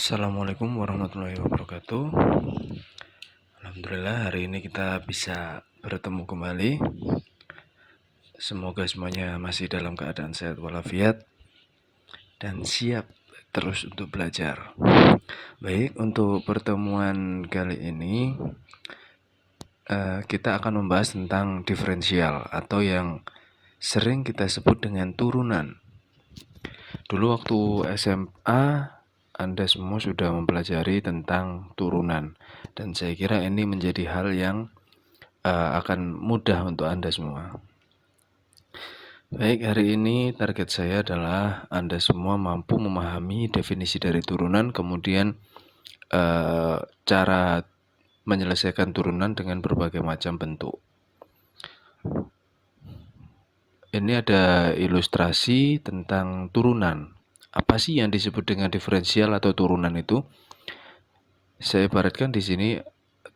Assalamualaikum warahmatullahi wabarakatuh. Alhamdulillah hari ini kita bisa bertemu kembali. Semoga semuanya masih dalam keadaan sehat walafiat dan siap terus untuk belajar. Baik, untuk pertemuan kali ini kita akan membahas tentang diferensial atau yang sering kita sebut dengan turunan. Dulu waktu SMA Anda semua sudah mempelajari tentang turunan, dan saya kira ini menjadi hal yang akan mudah untuk Anda semua. Baik, hari ini target saya adalah Anda semua mampu memahami definisi dari turunan, kemudian cara menyelesaikan turunan dengan berbagai macam bentuk. Ini ada ilustrasi tentang turunan. Apa sih yang disebut dengan diferensial atau turunan itu? Saya ibaratkan di sini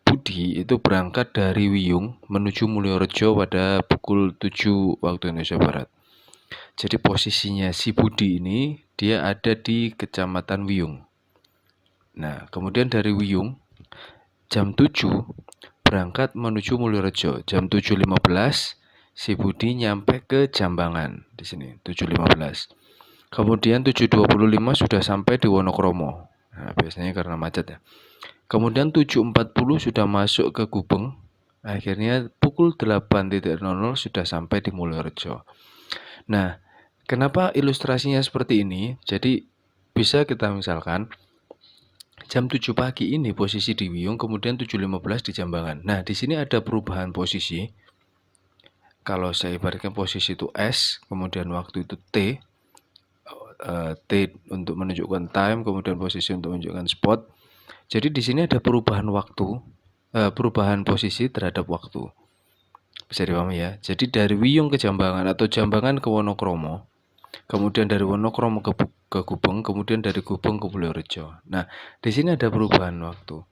Budi itu berangkat dari Wiyung menuju Mulyorejo pada pukul 7 waktu Indonesia Barat. Jadi posisinya si Budi ini dia ada di Kecamatan Wiyung. Nah, kemudian dari Wiyung jam 7 berangkat menuju Mulyorejo. Jam 7.15 si Budi nyampe ke Jambangan di sini 7.15. Kemudian 7.25 sudah sampai di Wonokromo. Nah, biasanya karena macet ya. Kemudian 7.40 sudah masuk ke Gubeng. Akhirnya pukul 8.00 sudah sampai di Mulyorejo. Nah, kenapa ilustrasinya seperti ini? Jadi bisa kita misalkan jam 7 pagi ini posisi di Wiyung, kemudian 7.15 di Jambangan. Nah, di sini ada perubahan posisi. Kalau saya ibaratkan posisi itu S, kemudian waktu itu T. T untuk menunjukkan time, kemudian posisi untuk menunjukkan spot. Jadi di sini ada perubahan waktu, perubahan posisi terhadap waktu. Bisa dipahami ya. Jadi dari Wiyung ke Jambangan atau Jambangan ke Wonokromo, kemudian dari Wonokromo ke Gubeng, kemudian dari Gubeng ke Mulyorejo. Nah, di sini ada perubahan waktu.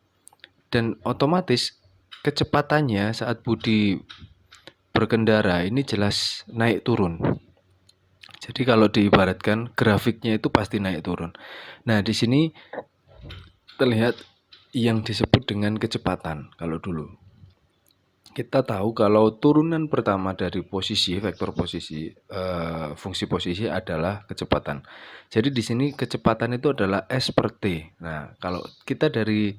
Dan otomatis kecepatannya saat Budi berkendara ini jelas naik turun. Jadi kalau diibaratkan grafiknya itu pasti naik turun. Nah, di sini terlihat yang disebut dengan kecepatan. Kalau dulu kita tahu kalau turunan pertama dari posisi vektor posisi fungsi posisi adalah kecepatan. Jadi di sini kecepatan itu adalah S per T. Nah, kalau kita dari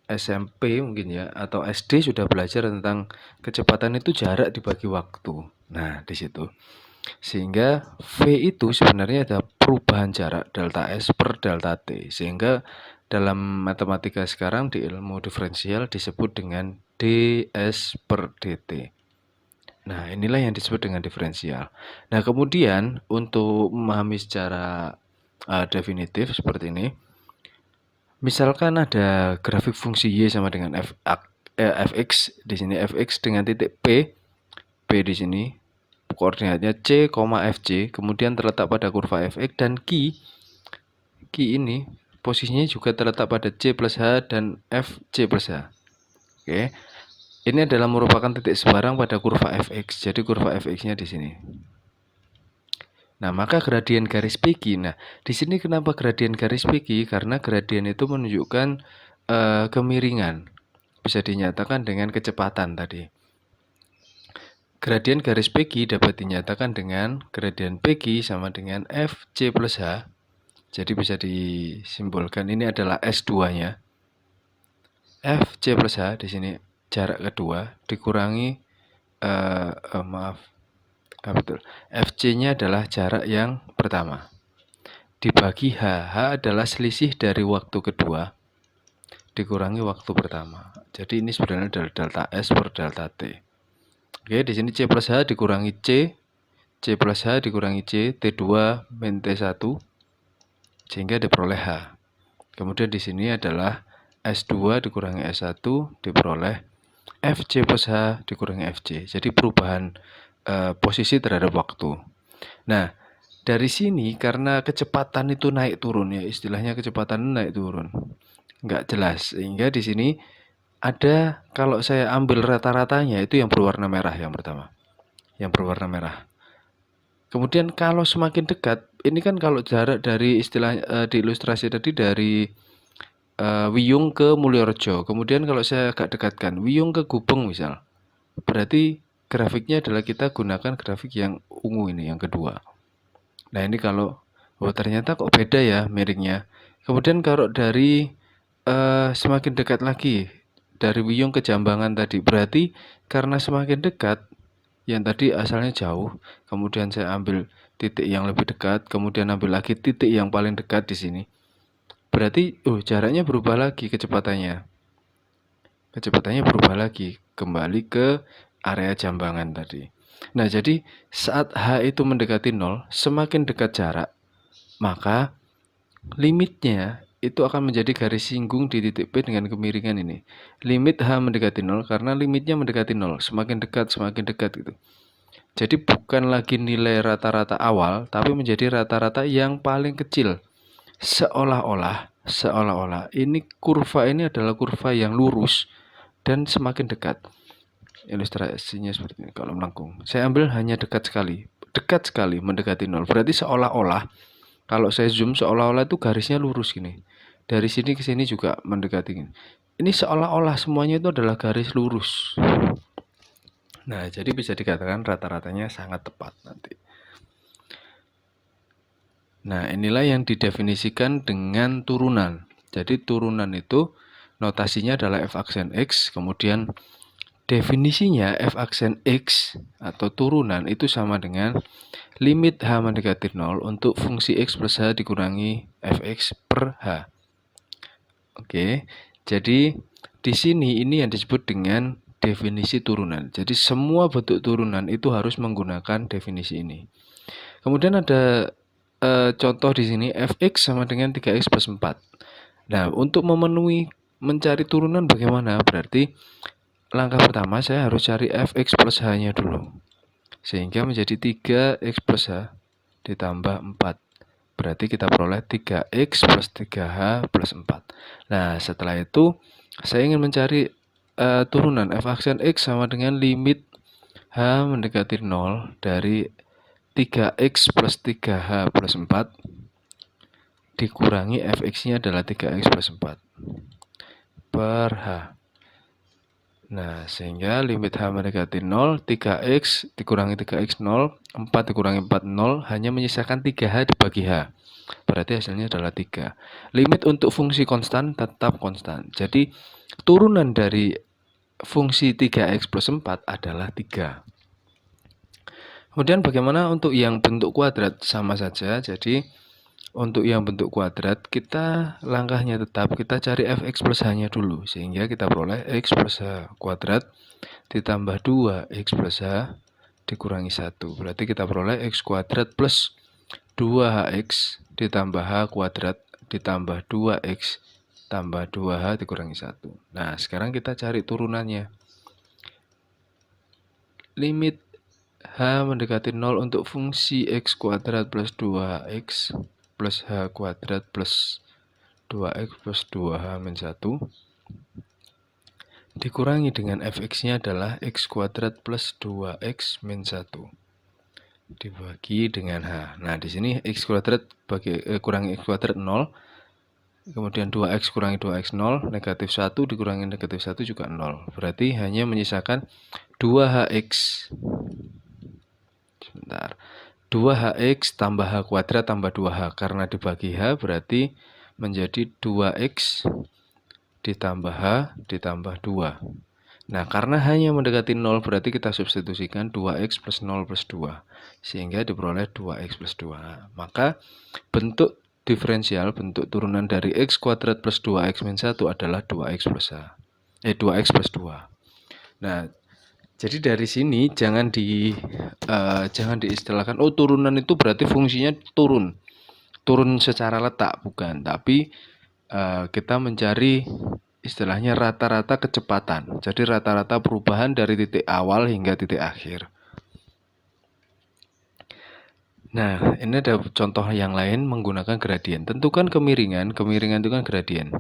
SMP mungkin ya atau SD sudah belajar tentang kecepatan itu jarak dibagi waktu. Nah, di situ. Sehingga V itu sebenarnya ada perubahan jarak delta S per delta T. Sehingga dalam matematika sekarang di ilmu diferensial disebut dengan ds per dt. Nah, inilah yang disebut dengan diferensial. Nah, kemudian untuk memahami secara definitif seperti ini, misalkan ada grafik fungsi y sama dengan fx di sini, fx dengan titik p di sini koordinatnya c, fc, kemudian terletak pada kurva fx, dan Q ini posisinya juga terletak pada c plus h dan fc plus h. Oke, ini adalah merupakan titik sebarang pada kurva fx. Jadi kurva fx-nya di sini. Nah, maka gradien garis PQ. Nah, di sini kenapa gradien garis PQ? Karena gradien itu menunjukkan kemiringan. Bisa dinyatakan dengan kecepatan tadi. Gradien garis PQ dapat dinyatakan dengan gradien PQ sama dengan Fc plus H. Jadi bisa disimbolkan ini adalah S2-nya. Fc plus H di sini jarak kedua dikurangi betul. Fc-nya adalah jarak yang pertama. Dibagi H. H adalah selisih dari waktu kedua dikurangi waktu pertama. Jadi ini sebenarnya adalah delta S per delta T. Oke, di sini C plus H dikurangi C plus H dikurangi C, T2 min T1, sehingga diperoleh H. Kemudian di sini adalah S2 dikurangi S1 diperoleh Fc plus H dikurangi Fc. Jadi perubahan posisi terhadap waktu. Nah, dari sini karena kecepatan itu naik turun ya, istilahnya kecepatan naik turun. Nggak jelas, sehingga di sini ada, kalau saya ambil rata-ratanya itu yang berwarna merah yang pertama. Yang berwarna merah. Kemudian kalau semakin dekat, ini kan kalau jarak dari istilah di ilustrasi tadi dari Wiyung ke Mulyorejo. Kemudian kalau saya agak dekatkan, Wiyung ke Gubeng misal. Berarti grafiknya adalah kita gunakan grafik yang ungu ini, yang kedua. Nah ini kalau, oh ternyata kok beda ya miringnya. Kemudian kalau dari semakin dekat lagi, dari Wiyung ke Jambangan tadi, berarti karena semakin dekat, yang tadi asalnya jauh, kemudian saya ambil titik yang lebih dekat, kemudian ambil lagi titik yang paling dekat di sini. Berarti, jaraknya berubah lagi kecepatannya. Kecepatannya berubah lagi, kembali ke area Jambangan tadi. Nah, jadi saat H itu mendekati 0, semakin dekat jarak, maka limitnya itu akan menjadi garis singgung di titik P dengan kemiringan ini. Limit H mendekati 0 karena limitnya mendekati 0, semakin dekat gitu. Jadi bukan lagi nilai rata-rata awal, tapi menjadi rata-rata yang paling kecil. Seolah-olah ini kurva ini adalah kurva yang lurus dan semakin dekat. Ilustrasinya seperti ini kalau melengkung. Saya ambil hanya dekat sekali mendekati 0. Berarti seolah-olah kalau saya zoom seolah-olah itu garisnya lurus gini. Dari sini ke sini juga mendekati gini. Ini seolah-olah semuanya itu adalah garis lurus. Nah, jadi bisa dikatakan rata-ratanya sangat tepat nanti. Nah, inilah yang didefinisikan dengan turunan. Jadi turunan itu notasinya adalah f aksen x, kemudian definisinya f aksen x atau turunan itu sama dengan limit h mendekati 0 untuk fungsi x plus h dikurangi fx per h. Oke, jadi di sini ini yang disebut dengan definisi turunan. Jadi semua bentuk turunan itu harus menggunakan definisi ini. Kemudian ada contoh di sini fx sama dengan 3x plus 4. Nah, untuk mencari turunan bagaimana? Berarti langkah pertama saya harus cari fx plus h-nya dulu. Sehingga menjadi 3x plus h ditambah 4. Berarti kita peroleh 3x plus 3h plus 4. Nah, setelah itu saya ingin mencari turunan f aksen x sama dengan limit h mendekati 0 dari 3x plus 3h plus 4 dikurangi fx-nya adalah 3x plus 4 per h. Nah, sehingga limit h mendekati 0, 3x dikurangi 3x 0, 4 dikurangi 4 0, hanya menyisakan 3h dibagi h. Berarti hasilnya adalah 3. Limit untuk fungsi konstan tetap konstan. Jadi, turunan dari fungsi 3x plus 4 adalah 3. Kemudian bagaimana untuk yang bentuk kuadrat? Sama saja. Jadi untuk yang bentuk kuadrat kita langkahnya tetap kita cari fx plus h-nya dulu. Sehingga kita peroleh x plus h kuadrat ditambah 2x plus h dikurangi 1. Berarti kita peroleh x kuadrat plus 2hx ditambah h kuadrat ditambah 2x tambah 2h dikurangi 1. Nah, sekarang kita cari turunannya. Limit h mendekati 0 untuk fungsi x kuadrat plus 2x plus h kuadrat plus 2x plus 2h min 1 dikurangi dengan fx-nya adalah x kuadrat plus 2x min 1 dibagi dengan h. Nah, di sini x kuadrat kurangi x kuadrat 0, kemudian 2x kurangi 2x 0, negatif 1 dikurangi negatif 1 juga 0. Berarti hanya menyisakan 2hx. Sebentar. 2hx tambah h kuadrat tambah 2h. Karena dibagi h berarti menjadi 2x ditambah h ditambah 2. Nah, karena hanya mendekati 0 berarti kita substitusikan 2x plus 0 plus 2. Sehingga diperoleh 2x plus 2. Maka bentuk diferensial, bentuk turunan dari x kuadrat plus 2x min 1 adalah 2x plus h. 2x plus 2. Nah, jadi dari sini jangan diistilahkan turunan itu berarti fungsinya turun secara letak, bukan, tapi kita mencari istilahnya rata-rata kecepatan. Jadi rata-rata perubahan dari titik awal hingga titik akhir. Nah, ini ada contoh yang lain menggunakan gradien. Tentukan kemiringan itu kan gradien.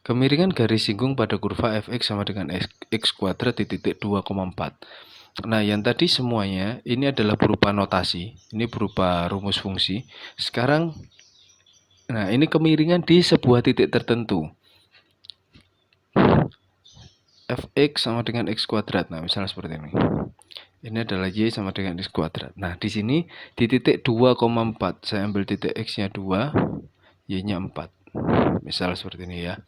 Kemiringan garis singgung pada kurva fx sama dengan x kuadrat di titik 2,4. Nah, yang tadi semuanya ini adalah berupa notasi, ini berupa rumus fungsi. Sekarang, nah ini kemiringan di sebuah titik tertentu. Fx sama dengan x kuadrat. Nah, misalnya seperti ini. Ini adalah y sama dengan x kuadrat. Nah, di sini di titik 2,4 saya ambil titik x-nya 2, y-nya 4. Misal seperti ini ya.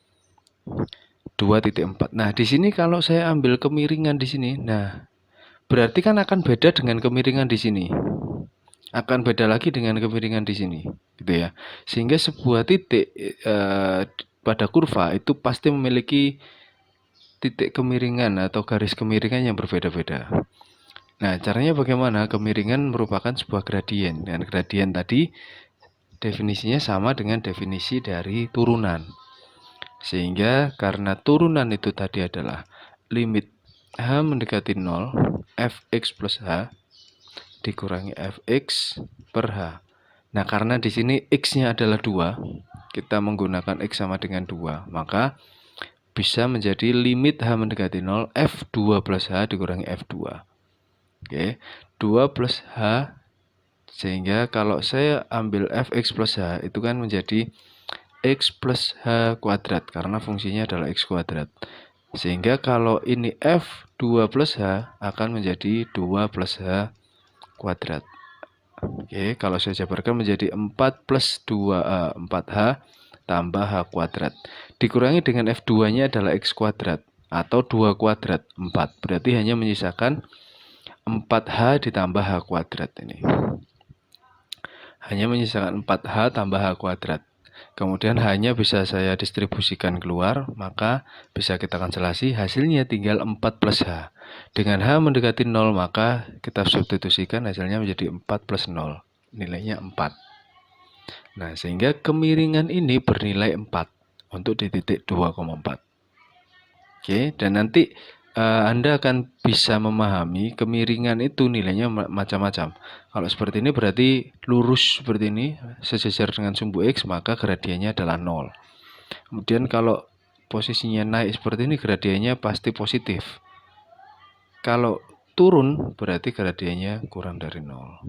2,4. Nah, di sini kalau saya ambil kemiringan di sini, nah berarti kan akan beda dengan kemiringan di sini. Akan beda lagi dengan kemiringan di sini, gitu ya. Sehingga sebuah titik pada kurva itu pasti memiliki titik kemiringan atau garis kemiringan yang berbeda-beda. Nah, caranya bagaimana? Kemiringan merupakan sebuah gradien. Dan gradien tadi definisinya sama dengan definisi dari turunan. Sehingga karena turunan itu tadi adalah limit h mendekati 0, fx plus h dikurangi fx per h. Nah, karena di sini x-nya adalah 2, kita menggunakan x sama dengan 2, maka bisa menjadi limit h mendekati 0, f2 plus h dikurangi f2. Oke, 2 plus h, sehingga kalau saya ambil fx plus h itu kan menjadi x plus h kuadrat karena fungsinya adalah x kuadrat. Sehingga kalau ini f2 plus h akan menjadi 2 plus h kuadrat. Oke, kalau saya jabarkan menjadi 4 plus 2 4h tambah h kuadrat. Dikurangi dengan f2-nya adalah x kuadrat atau 2 kuadrat 4. Berarti hanya menyisakan 4h ditambah h kuadrat ini. Hanya menyisakan 4h tambah h kuadrat. Kemudian h-nya bisa saya distribusikan keluar, maka bisa kita kanselasi, hasilnya tinggal 4 plus h. Dengan h mendekati 0, maka kita substitusikan, hasilnya menjadi 4 plus 0. Nilainya 4. Nah, sehingga kemiringan ini bernilai 4 untuk di titik 2,4. Oke, dan nanti Anda akan bisa memahami kemiringan itu nilainya macam-macam. Kalau seperti ini berarti lurus seperti ini, sejajar dengan sumbu X, maka gradiennya adalah 0. Kemudian kalau posisinya naik seperti ini, gradiennya pasti positif. Kalau turun, berarti gradiennya kurang dari 0.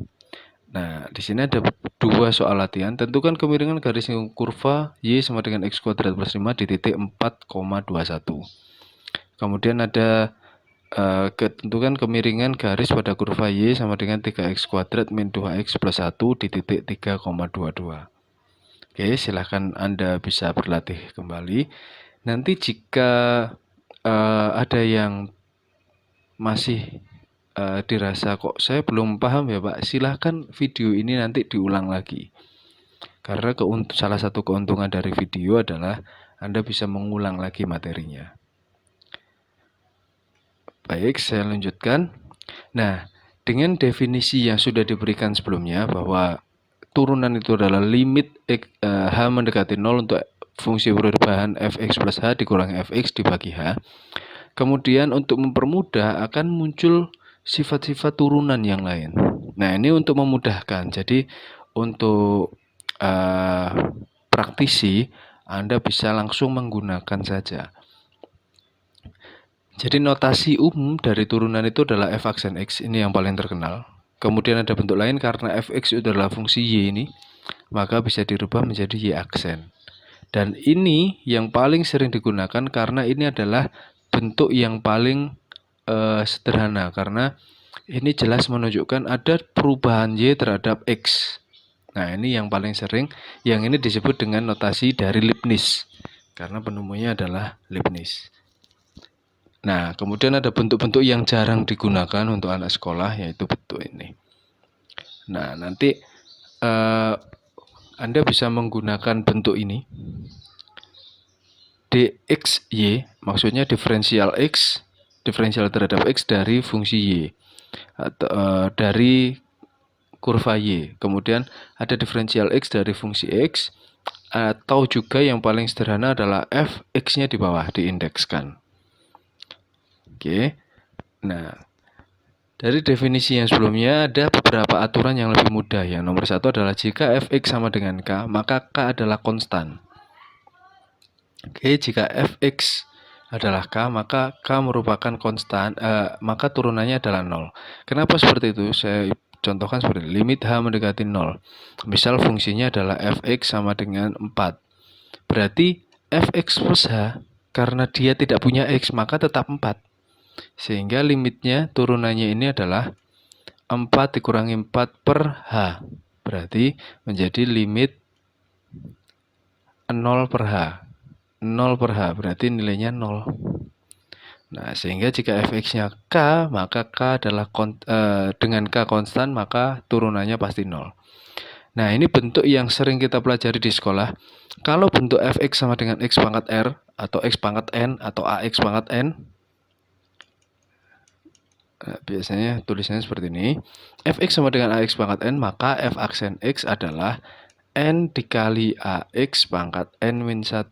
Nah, di sini ada dua soal latihan. Tentukan kemiringan garis kurva Y sama dengan X kuadrat plus 5 di titik 4,21. Kemudian ada tentukan kemiringan garis pada kurva Y sama dengan 3x kuadrat min 2x plus 1 di titik 3,22. Oke, silahkan Anda bisa berlatih kembali. Nanti jika ada yang masih dirasa kok saya belum paham ya Pak, silahkan video ini nanti diulang lagi. Karena salah satu keuntungan dari video adalah Anda bisa mengulang lagi materinya. Baik, saya lanjutkan. Nah, dengan definisi yang sudah diberikan sebelumnya bahwa turunan itu adalah limit h mendekati 0 untuk fungsi perubahan fx plus h dikurangi fx dibagi h. Kemudian untuk mempermudah akan muncul sifat-sifat turunan yang lain. Nah, ini untuk memudahkan. Jadi untuk praktisi Anda bisa langsung menggunakan saja. Jadi notasi umum dari turunan itu adalah f aksen x, ini yang paling terkenal. Kemudian ada bentuk lain karena fx itu adalah fungsi y ini, maka bisa dirubah menjadi y aksen. Dan ini yang paling sering digunakan karena ini adalah bentuk yang paling sederhana, karena ini jelas menunjukkan ada perubahan y terhadap x. Nah, ini yang paling sering, yang ini disebut dengan notasi dari Leibniz, karena penemunya adalah Leibniz. Nah, kemudian ada bentuk-bentuk yang jarang digunakan untuk anak sekolah, yaitu bentuk ini. Nah, nanti Anda bisa menggunakan bentuk ini. dxy, maksudnya diferensial x, diferensial terhadap x dari fungsi y, atau dari kurva y. Kemudian ada diferensial x dari fungsi x, atau juga yang paling sederhana adalah fx-nya di bawah, diindekskan. Oke, nah dari definisi yang sebelumnya ada beberapa aturan yang lebih mudah. Yang nomor satu adalah jika fx sama dengan k, maka k adalah konstan. Oke, jika fx adalah K, maka K merupakan konstan, maka turunannya adalah 0. Kenapa seperti itu? Saya contohkan seperti ini. Limit H mendekati 0. Misal fungsinya adalah fx sama dengan 4. Berarti fx plus H, karena dia tidak punya X, maka tetap 4. Sehingga limitnya turunannya ini adalah 4 dikurangi 4 per H. Berarti menjadi limit 0 per H. 0 per H berarti nilainya 0. Nah, sehingga jika fx-nya K, maka K adalah dengan K konstan, maka turunannya pasti 0. Nah, ini bentuk yang sering kita pelajari di sekolah. Kalau bentuk fx sama dengan x pangkat R, atau x pangkat N, atau ax pangkat N, biasanya tulisannya seperti ini. Fx sama dengan ax pangkat N, maka f aksen x adalah N dikali ax pangkat N min 1.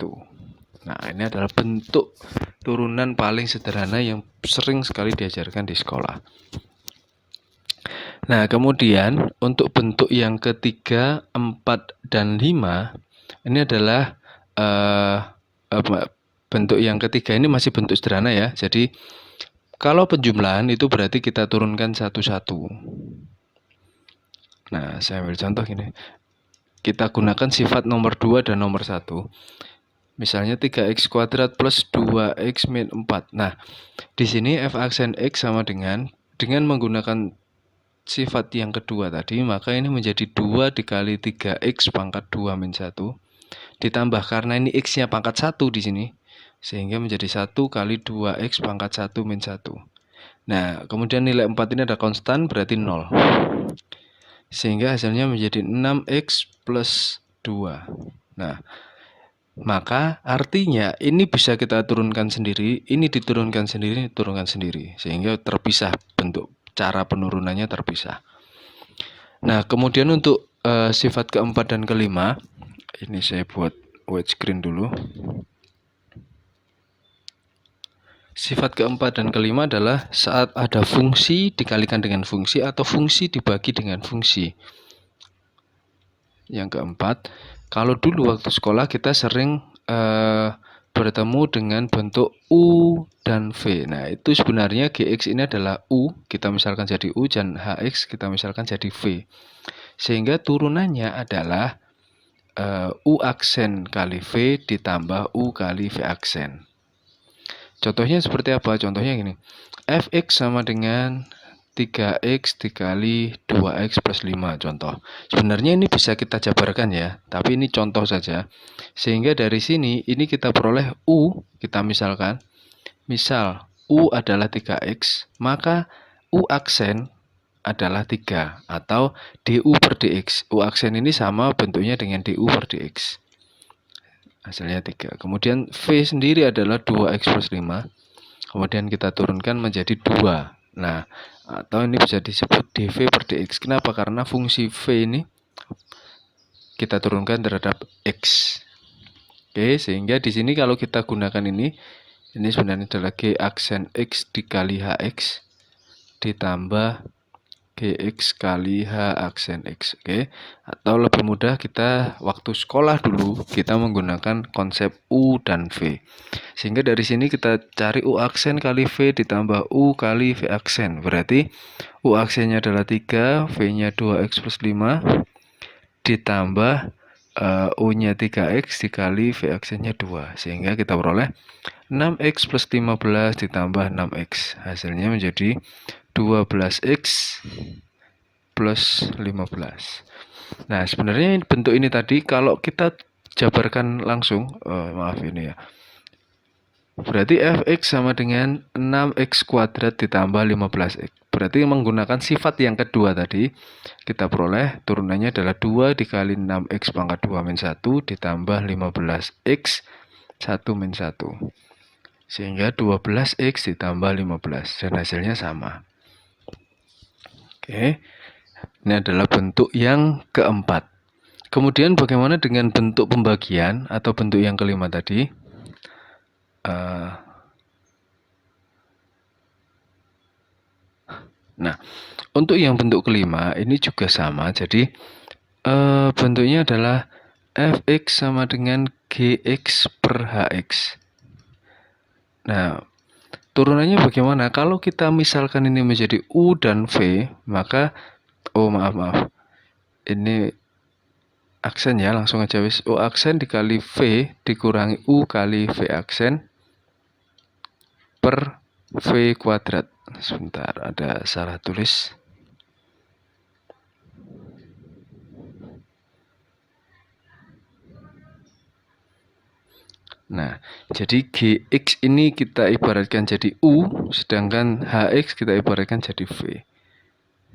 Nah, ini adalah bentuk turunan paling sederhana yang sering sekali diajarkan di sekolah. Nah, kemudian untuk bentuk yang ketiga, 4, dan 5, ini adalah bentuk yang ketiga ini masih bentuk sederhana ya. Jadi, kalau penjumlahan itu berarti kita turunkan satu-satu. Nah, saya ambil contoh gini. Kita gunakan sifat nomor 2 dan nomor 1. Misalnya 3x kuadrat plus 2x min 4. Nah, di sini f aksen x sama dengan menggunakan sifat yang kedua tadi, maka ini menjadi 2 dikali 3x pangkat 2 min 1. Ditambah karena ini x-nya pangkat 1 di sini, sehingga menjadi 1 kali 2x pangkat 1 min 1. Nah, kemudian nilai 4 ini ada konstan, berarti 0. Sehingga hasilnya menjadi 6x plus 2. Nah, maka artinya ini bisa kita turunkan sendiri, ini diturunkan sendiri, diturunkan sendiri, sehingga terpisah, bentuk cara penurunannya terpisah. Nah, kemudian untuk sifat keempat dan kelima, ini saya buat widescreen dulu. Sifat keempat dan kelima adalah saat ada fungsi dikalikan dengan fungsi atau fungsi dibagi dengan fungsi. Yang keempat, kalau dulu waktu sekolah kita sering bertemu dengan bentuk U dan V. Nah, itu sebenarnya GX ini adalah U, kita misalkan jadi U, dan HX kita misalkan jadi V. Sehingga turunannya adalah U aksen kali V ditambah U kali V aksen. Contohnya seperti apa? Contohnya gini. Fx sama dengan 3x dikali 2x plus 5, contoh. Sebenarnya ini bisa kita jabarkan ya, tapi ini contoh saja. Sehingga dari sini, ini kita peroleh U, kita misalkan. Misal, U adalah 3x, maka U aksen adalah 3, atau du per dx. U aksen ini sama bentuknya dengan du per dx. Hasilnya 3. Kemudian V sendiri adalah 2x plus 5. Kemudian kita turunkan menjadi 2. Nah, atau ini bisa disebut dv per dx. Kenapa? Karena fungsi v ini kita turunkan terhadap x. Oke, sehingga di sini kalau kita gunakan ini sebenarnya adalah g aksen x dikali hx ditambah gx kali h aksen x. Oke, atau lebih mudah kita waktu sekolah dulu kita menggunakan konsep u dan v. Sehingga dari sini kita cari u aksen kali v ditambah u kali v aksen. Berarti u aksennya adalah 3, v-nya 2x plus 5 ditambah u-nya 3x dikali v aksennya 2. Sehingga kita peroleh 6x plus 15 ditambah 6x. Hasilnya menjadi 12x plus 15. Nah, sebenarnya bentuk ini tadi kalau kita jabarkan langsung, maaf ini ya. Berarti fx sama dengan 6x kuadrat ditambah 15x. Berarti menggunakan sifat yang kedua tadi, kita peroleh turunannya adalah 2 dikali 6x pangkat 2 min 1 ditambah 15x 1 min 1. Sehingga 12x ditambah 15. Dan hasilnya sama. Oke, ini adalah bentuk yang keempat. Kemudian bagaimana dengan bentuk pembagian atau bentuk yang kelima tadi? Nah, untuk yang bentuk kelima ini juga sama. Jadi bentuknya adalah fx sama dengan gx per hx. Nah, turunannya bagaimana? Kalau kita misalkan ini menjadi U dan V, maka maaf. Ini aksen ya, langsung aja wis. U aksen dikali V dikurangi U kali V aksen per V kuadrat. Sebentar, ada salah tulis. Nah, jadi GX ini kita ibaratkan jadi U, sedangkan HX kita ibaratkan jadi V.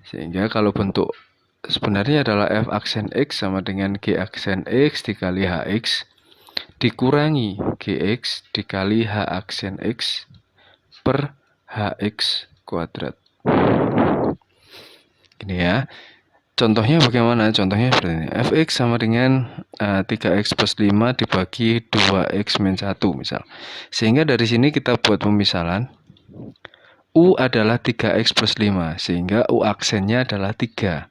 Sehingga kalau bentuk sebenarnya adalah F aksen X sama dengan G aksen X dikali HX dikurangi GX dikali H aksen X per HX kuadrat. Gini ya. Contohnya bagaimana? Contohnya seperti ini. Fx sama dengan 3x plus 5 dibagi 2x min 1 misal. Sehingga dari sini kita buat pemisalan. U adalah 3x plus 5. Sehingga U aksennya adalah 3.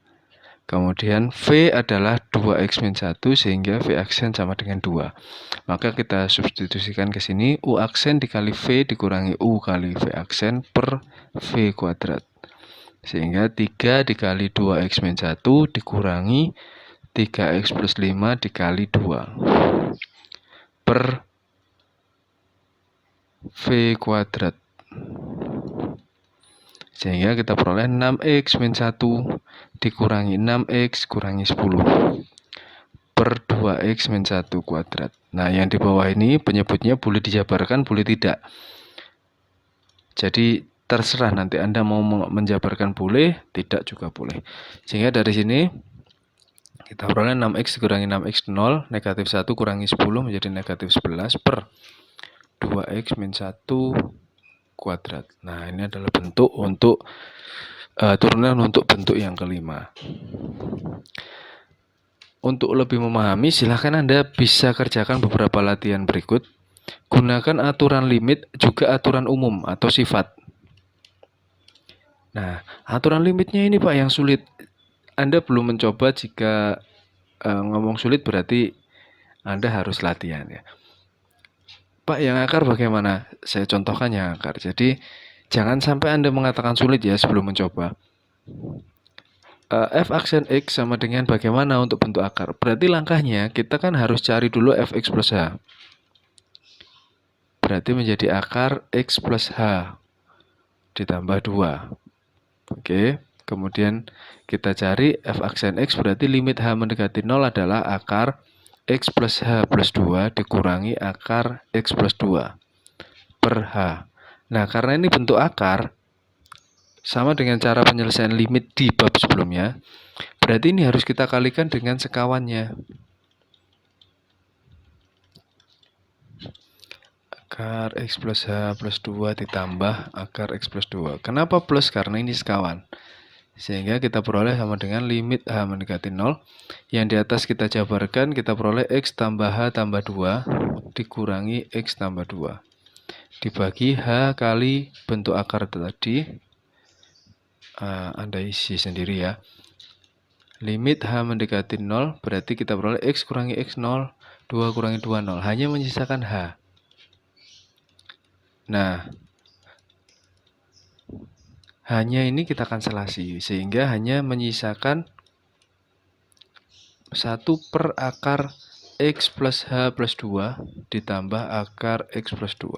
Kemudian V adalah 2x min 1 sehingga V aksen sama dengan 2. Maka kita substitusikan ke sini. U aksen dikali V dikurangi U kali V aksen per V kuadrat. Sehingga 3 dikali 2x min 1 dikurangi 3x plus 5 dikali 2 per V kuadrat. Sehingga kita peroleh 6x min 1 dikurangi 6x kurangi 10 per 2x min 1 kuadrat. Nah, yang di bawah ini penyebutnya boleh dijabarkan, boleh tidak. Jadi terserah nanti Anda mau menjabarkan boleh, tidak juga boleh. Sehingga dari sini kita peroleh 6x dikurangi 6x 0, negatif 1 kurangi 10 menjadi negatif 11 per 2x min 1 kuadrat. Nah, ini adalah bentuk untuk turunan untuk bentuk yang kelima. Untuk lebih memahami, silahkan Anda bisa kerjakan beberapa latihan berikut. Gunakan aturan limit, juga aturan umum atau sifat. Nah, aturan limitnya ini Pak yang sulit. Anda belum mencoba, jika ngomong sulit berarti Anda harus latihan ya. Pak, yang akar bagaimana? Saya contohkan yang akar. Jadi, jangan sampai Anda mengatakan sulit ya sebelum mencoba. F aksen X sama dengan bagaimana untuk bentuk akar. Berarti langkahnya kita kan harus cari dulu Fx plus H. Berarti menjadi akar X plus H ditambah 2. Oke, kemudian kita cari F aksen X, berarti limit H mendekati 0 adalah akar X plus H plus 2 dikurangi akar X plus 2 per H. Nah, karena ini bentuk akar, sama dengan cara penyelesaian limit di bab sebelumnya, berarti ini harus kita kalikan dengan sekawannya. Akar X plus H plus 2 ditambah akar X plus 2. Kenapa plus? Karena ini sekawan. Sehingga kita peroleh sama dengan limit H mendekati 0. Yang di atas kita jabarkan, kita peroleh X tambah H tambah 2 dikurangi X tambah 2. Dibagi H kali bentuk akar tadi. Anda isi sendiri ya. Limit H mendekati 0 berarti kita peroleh X kurangi X 0, 2 kurangi 2, 0. Hanya menyisakan H. Nah, hanya ini kita kanselasi, sehingga hanya menyisakan 1 per akar X plus H plus 2 ditambah akar X plus 2.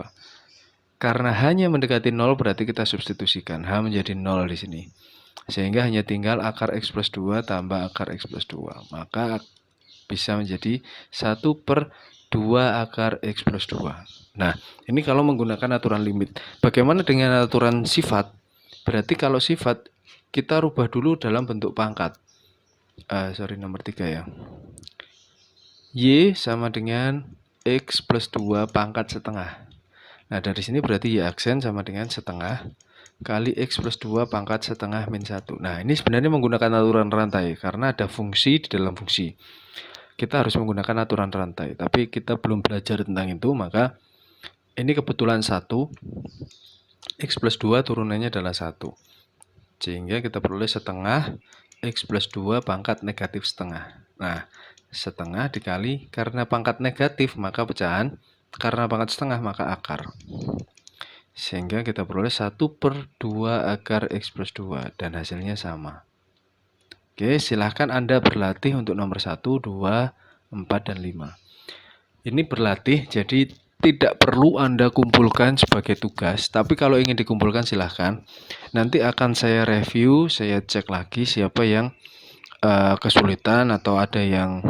Karena hanya mendekati 0 berarti kita substitusikan. H menjadi 0 di sini. Sehingga hanya tinggal akar X plus 2 tambah akar X plus 2. Maka bisa menjadi 1 per 2 akar X plus 2. Nah, ini kalau menggunakan aturan limit. Bagaimana dengan aturan sifat? Berarti kalau sifat, kita rubah dulu dalam bentuk pangkat. Nomor 3 ya. Y sama dengan X plus 2 pangkat setengah. Nah, dari sini berarti Y aksen sama dengan setengah kali X plus 2 pangkat setengah min 1. Nah, ini sebenarnya menggunakan aturan rantai, karena ada fungsi di dalam fungsi. Kita harus menggunakan aturan rantai, tapi kita belum belajar tentang itu, maka ini kebetulan 1. X plus 2 turunannya adalah 1. Sehingga kita peroleh setengah X plus 2 pangkat negatif setengah. Nah, setengah dikali, karena pangkat negatif maka pecahan, karena pangkat setengah maka akar. Sehingga kita peroleh 1/2 akar X plus 2 dan hasilnya sama. Oke, silahkan Anda berlatih untuk nomor 1, 2, 4, dan 5. Ini berlatih, jadi tidak perlu Anda kumpulkan sebagai tugas, tapi kalau ingin dikumpulkan silahkan. Nanti akan saya review, saya cek lagi siapa yang kesulitan atau ada yang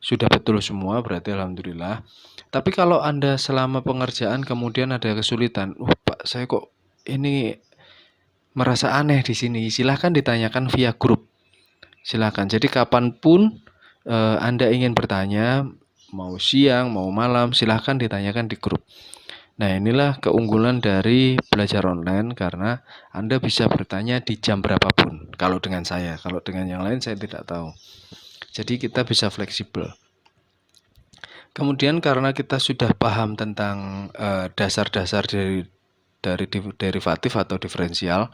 sudah betul semua, berarti alhamdulillah. Tapi kalau Anda selama pengerjaan kemudian ada kesulitan, Pak, saya kok ini merasa aneh di sini, silahkan ditanyakan via grup. Silahkan. Jadi kapanpun Anda ingin bertanya, mau siang, mau malam, silahkan ditanyakan di grup. Nah, inilah keunggulan dari belajar online karena Anda bisa bertanya di jam berapapun. Kalau dengan saya, kalau dengan yang lain saya tidak tahu. Jadi kita bisa fleksibel. Kemudian karena kita sudah paham tentang dasar-dasar dari derivatif atau diferensial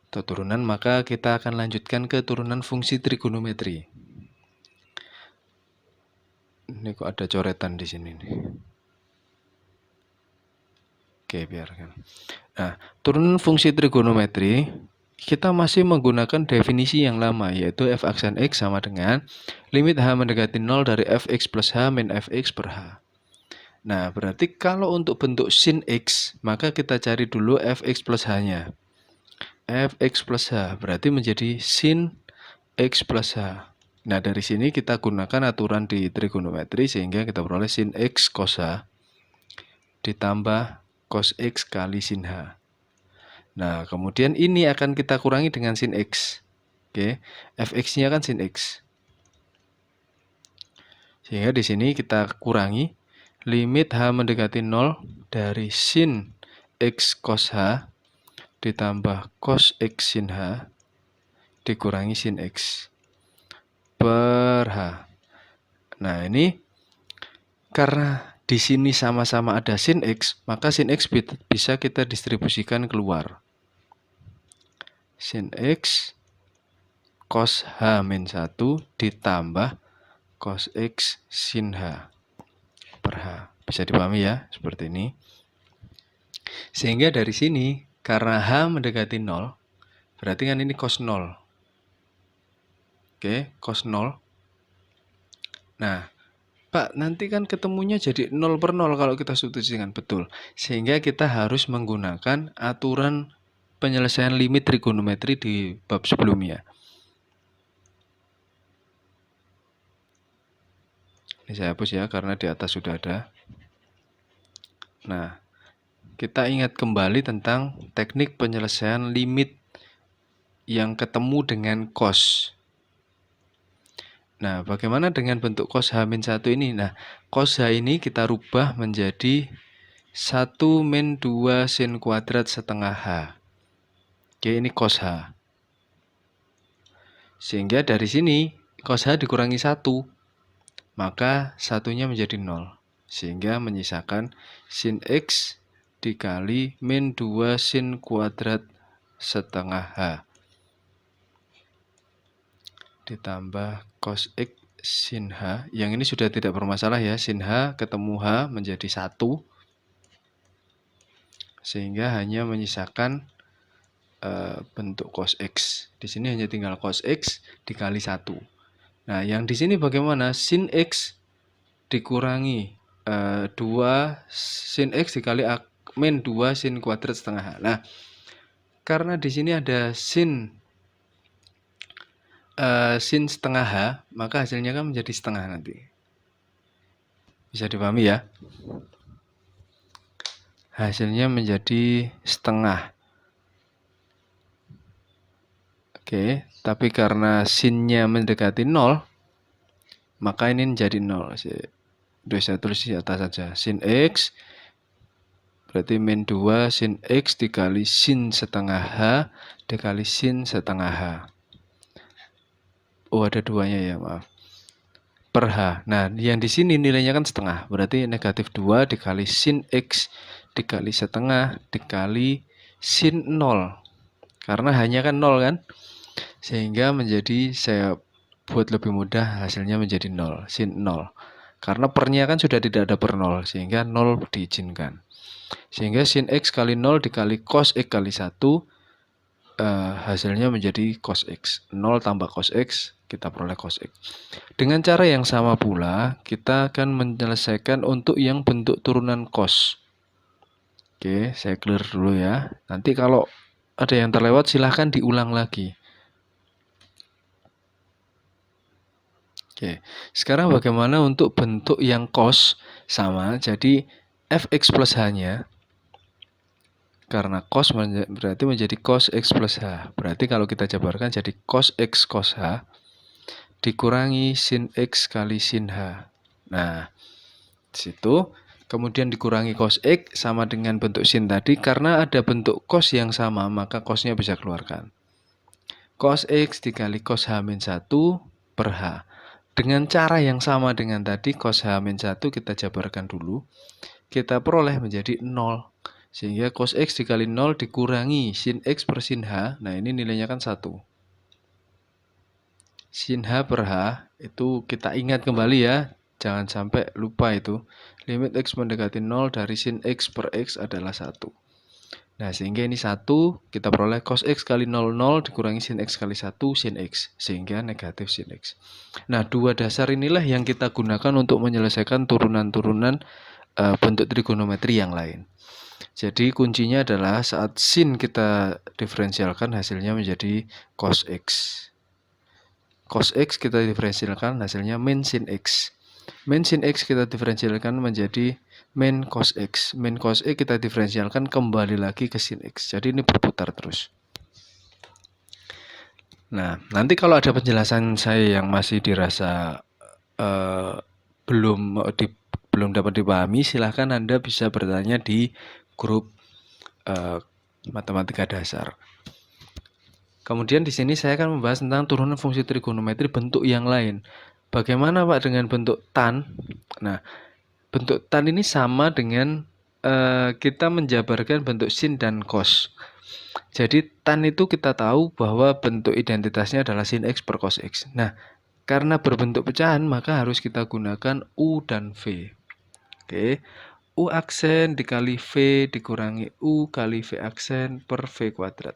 atau turunan, maka kita akan lanjutkan ke turunan fungsi trigonometri. Ini kok ada coretan di sini nih. Oke, biarkan. Nah, turunan fungsi trigonometri kita masih menggunakan definisi yang lama, yaitu f aksen x sama dengan limit h mendekati 0 dari fx plus h min fx per h. Nah, berarti kalau untuk bentuk sin x, maka kita cari dulu fx plus h-nya. Fx plus h berarti menjadi sin x plus h. Nah, dari sini kita gunakan aturan di trigonometri sehingga kita peroleh sin x cos h ditambah cos x kali sin h. Nah, kemudian ini akan kita kurangi dengan sin x. Oke, fx-nya kan sin x. Sehingga di sini kita kurangi limit h mendekati 0 dari sin x cos h ditambah cos x sin h dikurangi sin x per h. Nah, ini karena di sini sama-sama ada sin x, maka sin x bisa kita distribusikan keluar. Sin x cos h min 1 ditambah cos x sin h per h. Bisa dipahami ya, seperti ini. Sehingga dari sini, karena h mendekati 0, berarti kan ini cos 0. Oke, cos 0. Nah, Pak, nanti kan ketemunya jadi 0/0 kalau kita substitusikan. Betul. Sehingga kita harus menggunakan aturan penyelesaian limit trigonometri di bab sebelumnya. Ini saya hapus ya, karena di atas sudah ada. Nah, kita ingat kembali tentang teknik penyelesaian limit yang ketemu dengan cos. Nah, bagaimana dengan bentuk cos H-1 ini? Nah, cos H ini kita rubah menjadi 1 min 2 sin kuadrat setengah H. Oke, ini cos H. Sehingga dari sini, cos H dikurangi 1. Maka satunya menjadi 0. Sehingga menyisakan sin X dikali min 2 sin kuadrat setengah H. Ditambah cos X sin H. Yang ini sudah tidak bermasalah ya. Sin H ketemu H menjadi 1. Sehingga hanya menyisakan bentuk cos X. Di sini hanya tinggal cos X dikali 1. Nah, yang di sini bagaimana? Sin X dikurangi 2 sin X dikali min 2 sin kuadrat setengah H. Nah, karena di sini ada sin setengah H, maka hasilnya kan menjadi setengah nanti. Bisa dipahami ya? Hasilnya menjadi setengah. Oke, tapi karena sinnya mendekati 0, maka ini menjadi 0. Saya tulis di atas saja. Sin X berarti min 2 sin X dikali sin setengah H dikali sin setengah H. Oh, ada duanya ya, maaf. Per H. Nah, yang di sini nilainya kan setengah. Berarti negatif 2 dikali sin X dikali setengah dikali sin 0. Karena hanya kan 0 kan? Sehingga menjadi, saya buat lebih mudah, hasilnya menjadi 0. Sin 0. Karena pernya kan sudah tidak ada per 0. Sehingga 0 diizinkan. Sehingga sin X kali 0 dikali cos X kali 1, hasilnya menjadi cos X. 0 tambah cos X, kita peroleh cos X. Dengan cara yang sama pula, kita akan menyelesaikan untuk yang bentuk turunan cos. Oke, saya clear dulu ya. Nanti kalau ada yang terlewat silahkan diulang lagi. Oke, sekarang bagaimana untuk bentuk yang cos sama, jadi fx plus h-nya, karena cos berarti menjadi cos x plus h. Berarti kalau kita jabarkan jadi cos x cos h dikurangi sin x kali sin h. Nah, di situ kemudian dikurangi cos x sama dengan bentuk sin tadi. Karena ada bentuk cos yang sama, maka cosnya bisa keluarkan. Cos X dikali cos H-1 per H. Dengan cara yang sama dengan tadi, cos H-1 kita jabarkan dulu. Kita peroleh menjadi 0. Sehingga cos X dikali 0 dikurangi sin X per sin H. Nah, ini nilainya kan 1. Sin H per H itu kita ingat kembali ya. Jangan sampai lupa itu. Limit X mendekati 0 dari sin X per X adalah 1. Nah, sehingga ini 1, kita peroleh cos X kali 00 dikurangi sin X kali 1 sin X. Sehingga negatif sin X. Nah, dua dasar inilah yang kita gunakan untuk menyelesaikan turunan-turunan bentuk trigonometri yang lain. Jadi kuncinya adalah saat sin kita diferensialkan hasilnya menjadi cos X. Cos X kita diferensialkan hasilnya min sin X. Min sin X kita diferensialkan menjadi min cos X. Min cos X kita diferensialkan kembali lagi ke sin X. Jadi ini berputar terus. Nah, nanti kalau ada penjelasan saya yang masih dirasa belum dapat dipahami, silahkan Anda bisa bertanya di grup matematika dasar. Kemudian di sini saya akan membahas tentang turunan fungsi trigonometri bentuk yang lain. Bagaimana Pak dengan bentuk tan? Nah, bentuk tan ini sama dengan kita menjabarkan bentuk sin dan cos. Jadi tan itu kita tahu bahwa bentuk identitasnya adalah sin X per cos X. Nah, karena berbentuk pecahan maka harus kita gunakan U dan V. Oke. U aksen dikali V dikurangi U kali V aksen per V kuadrat.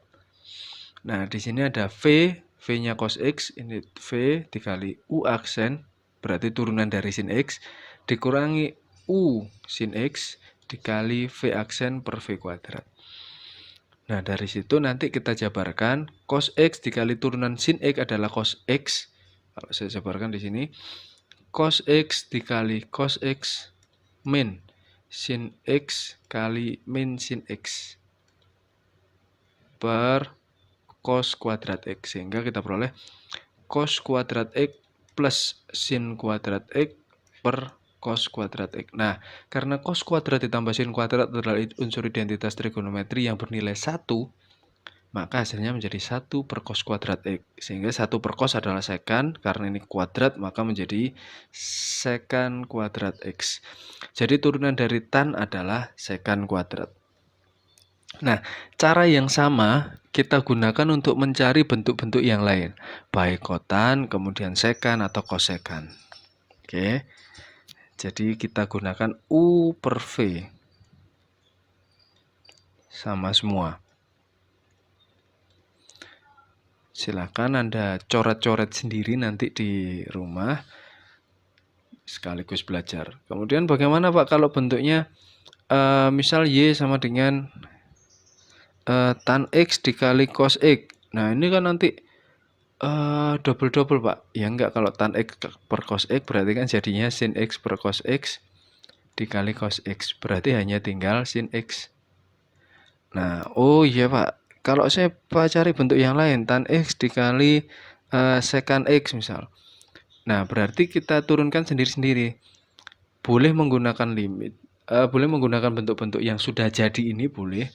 Nah, di sini ada V, V-nya cos X, ini V dikali U aksen, berarti turunan dari sin X, dikurangi U sin X dikali V aksen per V kuadrat. Nah, dari situ nanti kita jabarkan cos X dikali turunan sin X adalah cos X. Kalau saya jabarkan di sini, cos X dikali cos X min sin X kali min sin X per cos kuadrat X. Sehingga kita peroleh cos kuadrat X plus sin kuadrat X per cos kuadrat X. Nah, karena cos kuadrat ditambah sin kuadrat adalah unsur identitas trigonometri yang bernilai 1, maka hasilnya menjadi 1 per cos kuadrat X. Sehingga 1 per cos adalah secant, karena ini kuadrat maka menjadi secant kuadrat X. Jadi turunan dari tan adalah secant kuadrat. Nah, cara yang sama kita gunakan untuk mencari bentuk-bentuk yang lain, baik kotan, kemudian secant atau kosekant. Oke. Jadi kita gunakan U per V. Sama semua. Silakan Anda coret-coret sendiri nanti di rumah sekaligus belajar. Kemudian bagaimana Pak kalau bentuknya misal Y sama dengan tan X dikali cos X. Nah, ini kan nanti double-double Pak. Ya enggak, kalau tan X per cos X berarti kan jadinya sin X per cos X dikali cos X. Berarti hanya tinggal sin X. Nah, oh iya Pak. Kalau saya cari bentuk yang lain, tan X dikali secant X misal. Nah, berarti kita turunkan sendiri-sendiri. Boleh menggunakan limit. Boleh menggunakan bentuk-bentuk yang sudah jadi ini boleh.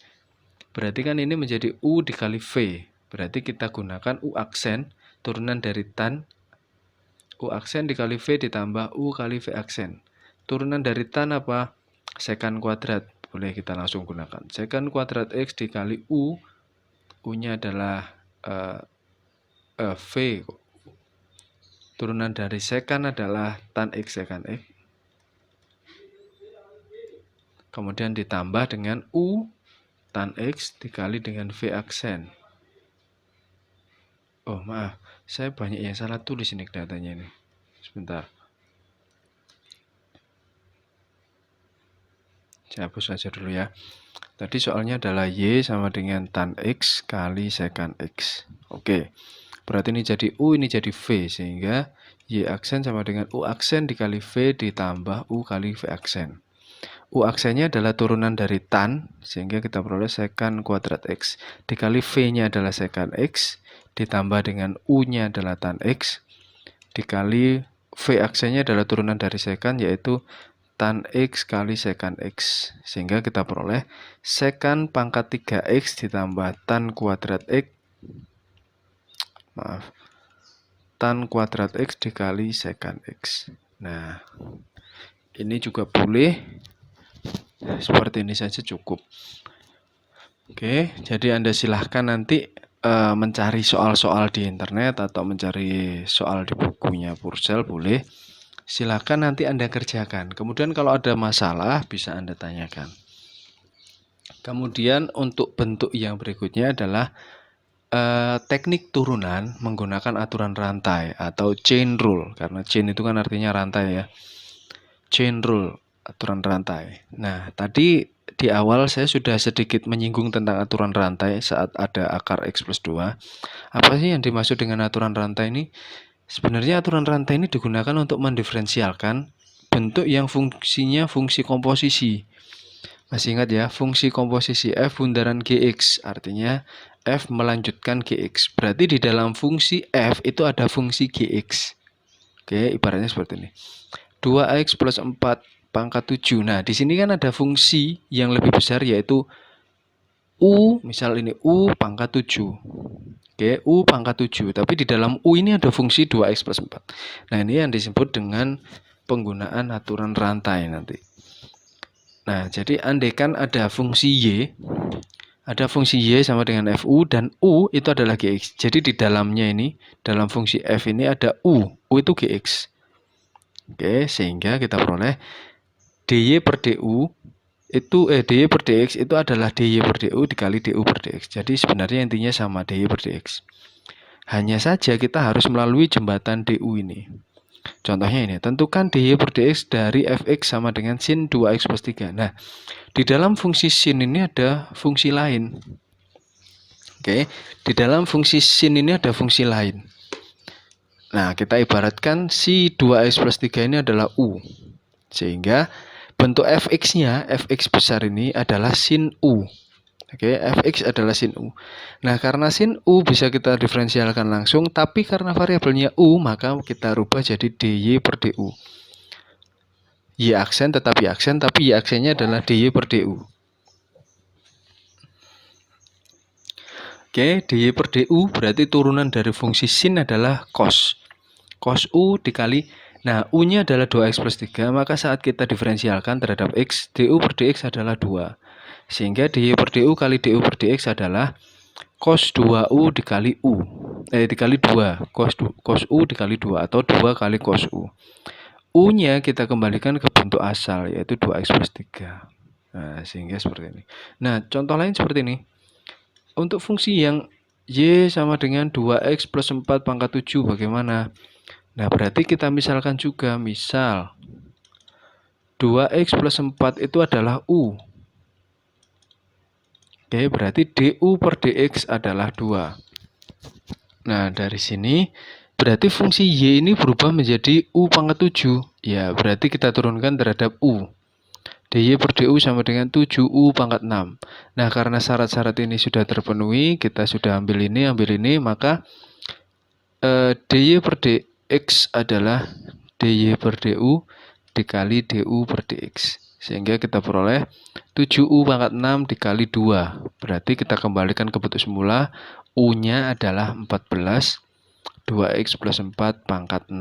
Berarti kan ini menjadi U dikali V. Berarti kita gunakan U aksen, turunan dari tan. U aksen dikali V ditambah U kali V aksen. Turunan dari tan apa? Secant kuadrat. Boleh kita langsung gunakan. Secant kuadrat X dikali U. U-nya adalah V. Turunan dari secant adalah tan X secant X. kemudian ditambah dengan U tan X dikali dengan V aksen. Oh maaf, saya banyak yang salah tulis ini datanya ini. Sebentar. Saya hapus saja dulu ya. Tadi soalnya adalah Y sama dengan tan X kali secant X. Oke, berarti ini jadi U, ini jadi V. Sehingga Y aksen sama dengan U aksen dikali V ditambah U kali V aksen. U aksennya adalah turunan dari tan, sehingga kita peroleh secant kuadrat X. Dikali V-nya adalah secant X, ditambah dengan U-nya adalah tan X, dikali V aksennya adalah turunan dari secant, yaitu tan X kali secant X. Sehingga kita peroleh secant pangkat 3X ditambah tan kuadrat X, tan kuadrat X dikali secant X. Nah, ini juga boleh. Seperti ini saja cukup. Oke, jadi Anda silahkan nanti mencari soal-soal di internet atau mencari soal di bukunya Purcell boleh. Silahkan nanti Anda kerjakan. Kemudian kalau ada masalah bisa Anda tanyakan. Kemudian untuk bentuk yang berikutnya adalah teknik turunan menggunakan aturan rantai atau chain rule. Karena chain itu kan artinya rantai ya. Chain rule, aturan rantai. Nah, tadi di awal saya sudah sedikit menyinggung tentang aturan rantai saat ada akar X plus 2. Apa sih yang dimaksud dengan aturan rantai ini? Sebenarnya aturan rantai ini digunakan untuk mendiferensialkan bentuk yang fungsinya fungsi komposisi. Masih ingat ya, fungsi komposisi F bundaran Gx, artinya F melanjutkan Gx. Berarti di dalam fungsi F itu ada fungsi Gx. Oke, ibaratnya seperti ini. 2x plus 4 pangkat 7. Nah, di sini kan ada fungsi yang lebih besar yaitu U, misal ini U pangkat 7. Oke, U pangkat 7. Tapi di dalam U ini ada fungsi 2x plus 4. Nah, ini yang disebut dengan penggunaan aturan rantai nanti. Nah, jadi andaikan ada fungsi Y, ada fungsi Y sama dengan FU dan U itu adalah Gx. Jadi di dalamnya ini, dalam fungsi F ini ada U itu Gx. Oke, sehingga kita peroleh dy per du itu dy per dx itu adalah dy per du dikali du per dx. Jadi sebenarnya intinya sama, dy per dx. Hanya saja kita harus melalui jembatan du ini. Contohnya ini, tentukan dy per dx dari fx sama dengan sin 2x plus 3. Nah, di dalam fungsi sin ini ada fungsi lain. Oke, di dalam fungsi sin ini ada fungsi lain. Nah, kita ibaratkan si 2x plus 3 ini adalah u. Sehingga bentuk fx-nya, fx besar ini adalah sin u. Oke, fx adalah sin u. Nah, karena sin u bisa kita diferensialkan langsung, tapi karena variabelnya u, maka kita rubah jadi dy per du. Y aksen tetap y aksen, tapi y aksennya adalah dy per du. Oke, dy per du berarti turunan dari fungsi sin adalah cos. Cos u dikali, nah u-nya adalah 2x plus 3, maka saat kita diferensialkan terhadap x, du per dx adalah 2. Sehingga dy per du kali du per dx adalah cos 2u dikali u. Dikali 2, cos u dikali 2 atau 2 kali cos u. U-nya kita kembalikan ke bentuk asal yaitu 2x plus 3. Nah, sehingga seperti ini. Nah, contoh lain seperti ini. Untuk fungsi yang y sama dengan 2x plus 4 pangkat 7 bagaimana? Nah, berarti kita misalkan juga, misal 2x plus 4 itu adalah u. Oke, berarti du per dx adalah 2. Nah, dari sini berarti fungsi y ini berubah menjadi u pangkat 7. Ya, berarti kita turunkan terhadap u. dy per du sama dengan 7u pangkat 6. Nah, karena syarat-syarat ini sudah terpenuhi, kita sudah ambil ini, maka dy per dx adalah dy per du dikali du per dx. Sehingga kita peroleh 7u pangkat 6 dikali 2. Berarti kita kembalikan ke bentuk semula, u-nya adalah 14, 2x plus 4 pangkat 6.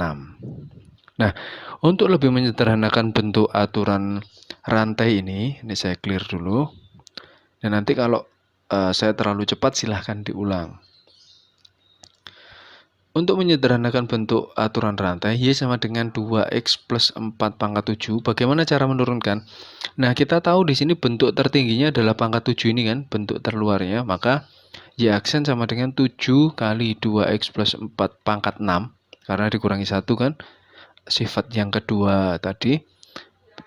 Nah, untuk lebih menyederhanakan bentuk aturan rantai ini saya clear dulu. Dan nanti kalau saya terlalu cepat silahkan diulang. Untuk menyederhanakan bentuk aturan rantai, Y sama dengan 2X plus 4 pangkat 7. Bagaimana cara menurunkan? Nah, kita tahu di sini bentuk tertingginya adalah pangkat 7 ini kan, bentuk terluarnya. Maka Y aksen sama dengan 7 kali 2X plus 4 pangkat 6. Karena dikurangi 1 kan, sifat yang kedua tadi.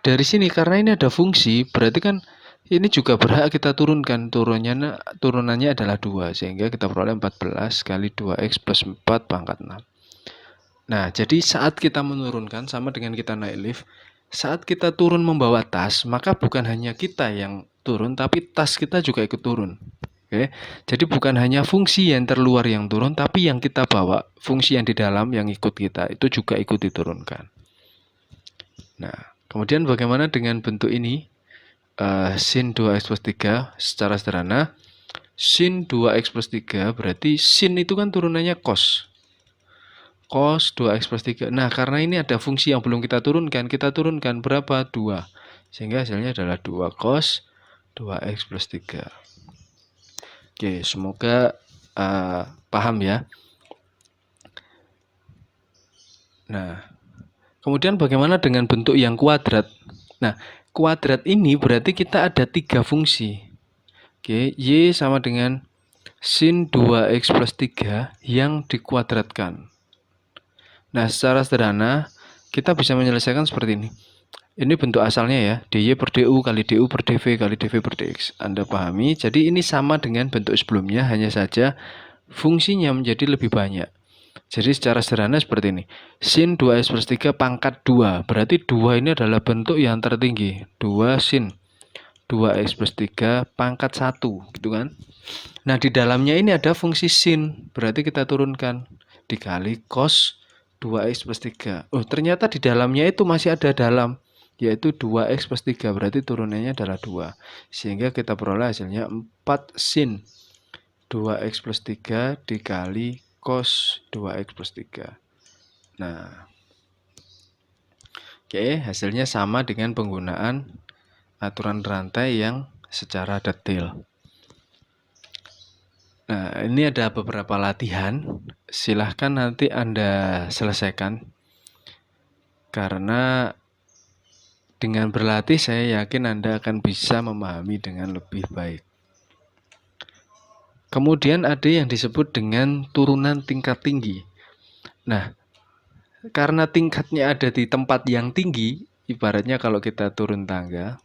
Dari sini, karena ini ada fungsi, berarti kan ini juga berhak kita turunkan. Turunannya adalah 2, sehingga kita peroleh 14 kali 2X plus 4 pangkat 6. Nah, jadi saat kita menurunkan sama dengan kita naik lift, saat kita turun membawa tas, maka bukan hanya kita yang turun, tapi tas kita juga ikut turun. Oke, jadi bukan hanya fungsi yang terluar yang turun, tapi yang kita bawa, fungsi yang di dalam yang ikut kita, itu juga ikut diturunkan. Nah, kemudian bagaimana dengan bentuk ini? Sin 2x plus 3 secara sederhana. Sin 2x plus 3 berarti sin itu kan turunannya cos. Cos 2x plus 3. Nah, karena ini ada fungsi yang belum kita turunkan berapa? 2. Sehingga hasilnya adalah 2 cos 2x plus 3. Oke, semoga paham ya. Nah, kemudian bagaimana dengan bentuk yang kuadrat? Nah, kuadrat ini berarti kita ada 3 fungsi. Oke, Y sama dengan sin 2x plus 3 yang dikuadratkan. Nah, secara sederhana, kita bisa menyelesaikan seperti ini. Ini bentuk asalnya ya, dy per du kali du per dv kali dv per dx. Anda pahami, jadi ini sama dengan bentuk sebelumnya, hanya saja fungsinya menjadi lebih banyak. Jadi secara sederhana seperti ini. Sin 2x plus 3 pangkat 2. Berarti 2 ini adalah bentuk yang tertinggi. 2 sin 2x plus 3 pangkat 1. Gitu kan. Nah, di dalamnya ini ada fungsi sin. Berarti kita turunkan. Dikali cos 2x plus 3. Oh, ternyata di dalamnya itu masih ada dalam. Yaitu 2x plus 3. Berarti turunannya adalah 2. Sehingga kita peroleh hasilnya 4 sin 2x plus 3 dikali cos 2x plus 3. Nah, oke, hasilnya sama dengan penggunaan aturan rantai yang secara detail. Nah, ini ada beberapa latihan. Silahkan nanti Anda selesaikan. Karena dengan berlatih saya yakin Anda akan bisa memahami dengan lebih baik. Kemudian ada yang disebut dengan turunan tingkat tinggi. Nah, karena tingkatnya ada di tempat yang tinggi, ibaratnya kalau kita turun tangga,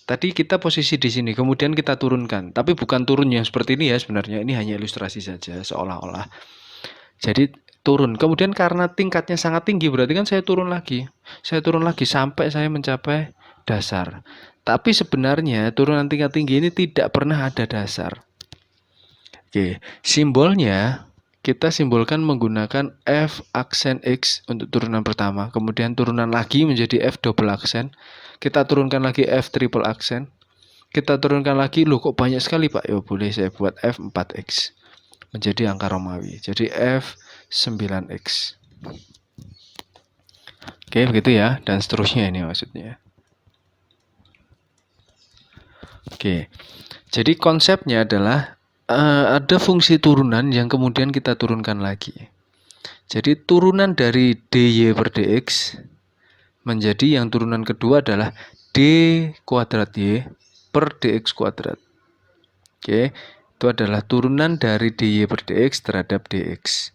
tadi kita posisi di sini, kemudian kita turunkan. Tapi bukan turun yang seperti ini ya sebenarnya, ini hanya ilustrasi saja seolah-olah. Jadi turun, kemudian karena tingkatnya sangat tinggi, berarti kan saya turun lagi. Saya turun lagi sampai saya mencapai dasar. Tapi sebenarnya turunan tingkat tinggi ini tidak pernah ada dasar. Oke, simbolnya kita simbolkan menggunakan F aksen X untuk turunan pertama. Kemudian turunan lagi menjadi F double aksen. Kita turunkan lagi F triple aksen. Kita turunkan lagi, loh kok banyak sekali Pak? Ya boleh saya buat F 4X. Menjadi angka Romawi. Jadi F 9X. Oke, begitu ya. Dan seterusnya ini maksudnya. Oke, jadi konsepnya adalah ada fungsi turunan yang kemudian kita turunkan lagi. Jadi turunan dari dy per dx menjadi yang turunan kedua adalah d kuadrat y per dx kuadrat. Oke, itu adalah turunan dari dy per dx terhadap dx.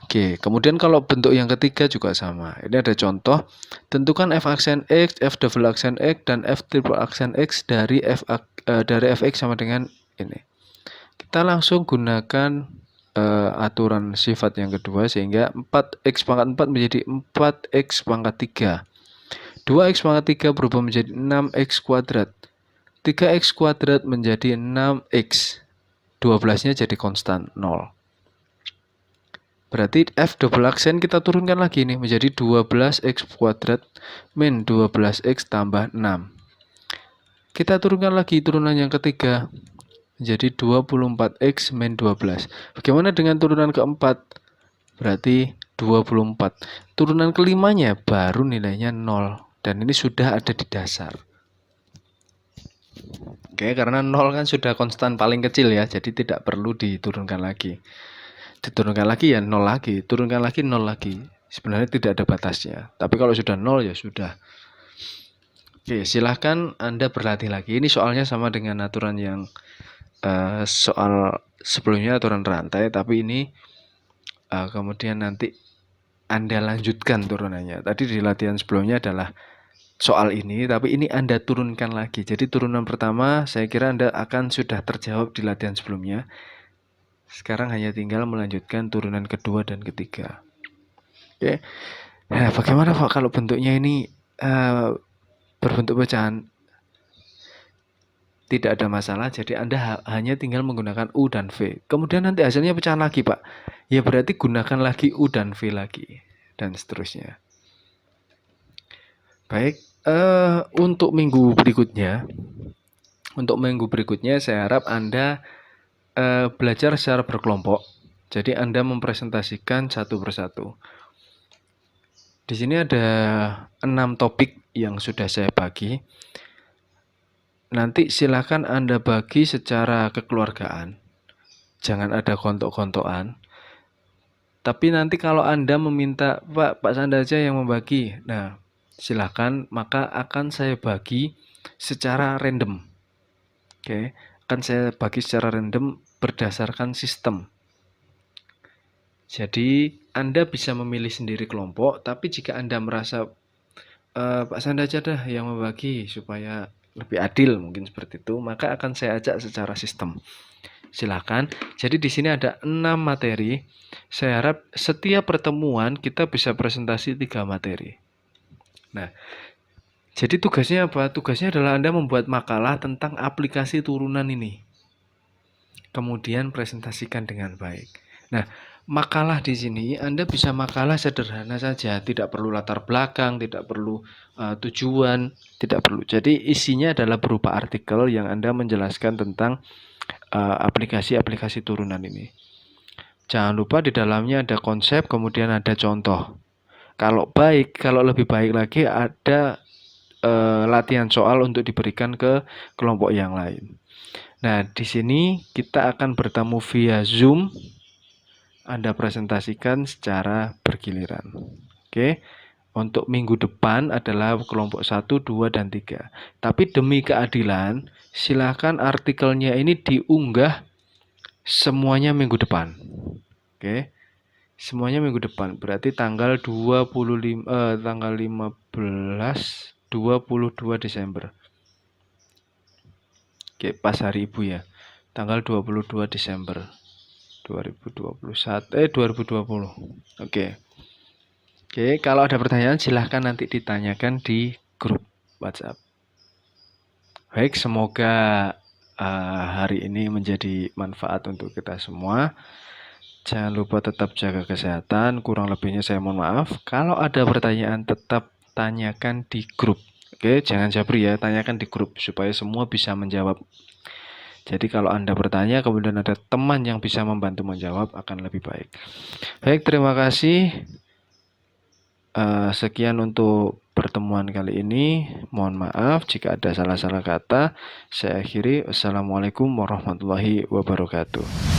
Oke, kemudian kalau bentuk yang ketiga juga sama. Ini ada contoh. Tentukan f aksen x, f double aksen x, dan f triple aksen x dari fx sama dengan ini. Kita langsung gunakan aturan sifat yang kedua sehingga 4x pangkat 4 menjadi 4x pangkat 3. 2x pangkat 3 berubah menjadi 6x kuadrat. 3x kuadrat menjadi 6x. 12-nya jadi konstan 0. Berarti f double aksen kita turunkan lagi nih menjadi 12x kuadrat min 12x tambah 6. Kita turunkan lagi turunan yang ketiga menjadi 24x min 12. Bagaimana dengan turunan keempat? Berarti 24. Turunan kelimanya baru nilainya 0 dan ini sudah ada di dasar. Oke, karena 0 kan sudah konstan paling kecil ya, jadi tidak perlu diturunkan lagi. Diturunkan lagi ya 0 lagi, turunkan lagi 0 lagi. Sebenarnya tidak ada batasnya. Tapi kalau sudah 0 ya sudah. Oke, silahkan Anda berlatih lagi. Ini soalnya sama dengan aturan yang soal sebelumnya, aturan rantai, tapi ini kemudian nanti Anda lanjutkan turunannya. Tadi di latihan sebelumnya adalah soal ini, tapi ini Anda turunkan lagi. Jadi turunan pertama saya kira Anda akan sudah terjawab di latihan sebelumnya. Sekarang hanya tinggal melanjutkan turunan kedua dan ketiga. Oke. Nah, bagaimana Pak kalau bentuknya ini berbentuk pecahan? Tidak ada masalah, jadi Anda hanya tinggal menggunakan U dan V. Kemudian nanti hasilnya pecahan lagi, Pak. Ya berarti gunakan lagi U dan V lagi, dan seterusnya. Baik, untuk minggu berikutnya saya harap Anda belajar secara berkelompok. Jadi Anda mempresentasikan satu persatu. Di sini ada 6 topik yang sudah saya bagi. Nanti silakan Anda bagi secara kekeluargaan. Jangan ada gontok-gontokan. Tapi nanti kalau Anda meminta, Pak Sanda aja yang membagi. Nah, silakan, maka akan saya bagi secara random. Oke, akan saya bagi secara random berdasarkan sistem. Jadi, Anda bisa memilih sendiri kelompok, tapi jika Anda merasa Pak Sanda aja dah yang membagi supaya lebih adil mungkin seperti itu, maka akan saya ajak secara sistem. Silakan. Jadi di sini ada 6 materi. Saya harap setiap pertemuan kita bisa presentasi 3 materi. Nah, jadi tugasnya apa? Tugasnya adalah Anda membuat makalah tentang aplikasi turunan ini. Kemudian presentasikan dengan baik. Nah, makalah di sini Anda bisa makalah sederhana saja, tidak perlu latar belakang, tidak perlu tujuan, tidak perlu. Jadi isinya adalah berupa artikel yang Anda menjelaskan tentang aplikasi-aplikasi turunan ini. Jangan lupa di dalamnya ada konsep, kemudian ada contoh. Kalau lebih baik lagi ada latihan soal untuk diberikan ke kelompok yang lain. Nah, di sini kita akan bertemu via Zoom. Anda presentasikan secara bergiliran. Oke. Untuk minggu depan adalah kelompok 1, 2, dan 3. Tapi demi keadilan, silakan artikelnya ini diunggah semuanya minggu depan. Oke. Semuanya minggu depan. Berarti tanggal 22 Desember. Oke, pas hari Ibu ya. Tanggal 22 Desember 2020. Oke. Oke, kalau ada pertanyaan silahkan nanti ditanyakan di grup WhatsApp. Baik, semoga hari ini menjadi manfaat untuk kita semua. Jangan lupa tetap jaga kesehatan. Kurang lebihnya saya mohon maaf. Kalau ada pertanyaan tetap tanyakan di grup. Oke, jangan jabri ya, tanyakan di grup supaya semua bisa menjawab. Jadi kalau Anda bertanya kemudian ada teman yang bisa membantu menjawab akan lebih baik. Baik, terima kasih. Sekian untuk pertemuan kali ini. Mohon maaf jika ada salah-salah kata. Saya akhiri. Wassalamualaikum warahmatullahi wabarakatuh.